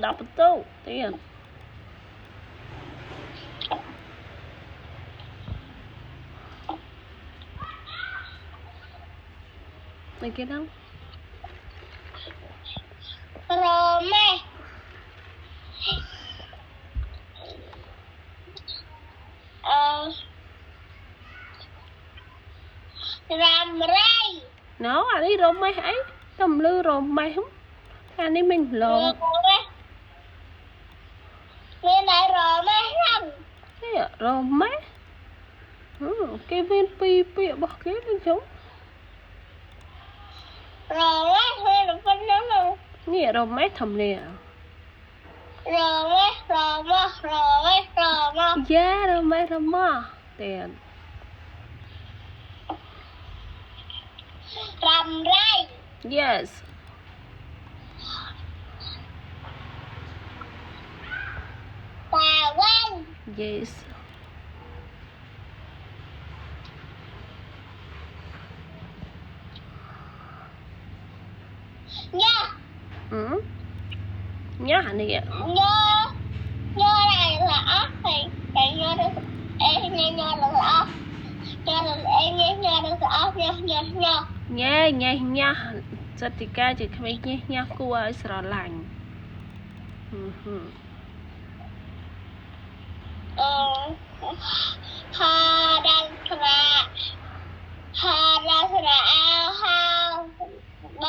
10 បន្ទុកទៀតអីគេហ្នឹងរម៉េះរ៉ាំរៃណូអានេះរម៉េះអីតំលឺរម៉េះអានេះមិនឡងមានតែរម៉េះហ្នឹងនេះរម៉េះគេមាន2ពាក្យរបស់គេទៅចុះរម៉េះមានប៉ុណ្ណឹងនេះរម៉េះធំនេះរម៉េះរម៉េះរម៉េះរម៉េះយ៉ារម៉េះរម៉ោះទៀតរ៉ាំរៃ yes តាវ៉ាន់ yes ញ៉ាញ៉ានេះញ៉ាlại là ốc thì nhá được nhá được ốc nhá được nhá được ốcញ៉ាសតិកាជាក្មេងញ៉ាគួរឲ្យស្រឡាញ់ហាដាំស្រាហាដាំស្រាអោហៅប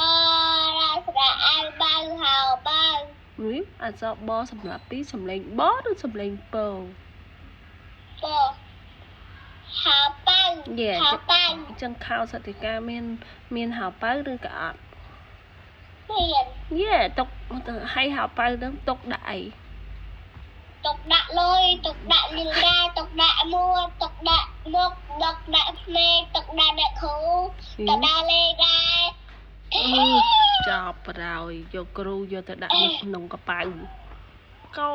ដាំស្រាអោបើហៅបើអក្សរបសម្រាប់ពីសំឡេងបឬសំឡេងពបហៅបើហៅបើអញ្ចឹងខោសតិកាមានហៅបើឬក៏អត់មានទុកឲ្យហៅបើនឹងទុកដាក់អីទុកដាក់លុយទុកដាក់លីឡាទុកដាក់មួកទុកដាក់មុខទុកដាក់ភ្នែកទុកដាក់អ្នកគ្រូទុកដាក់លេខដែរចប់ប្រោយយកគ្រូយកទៅដាក់នៅក្នុងកប៉ៅកោ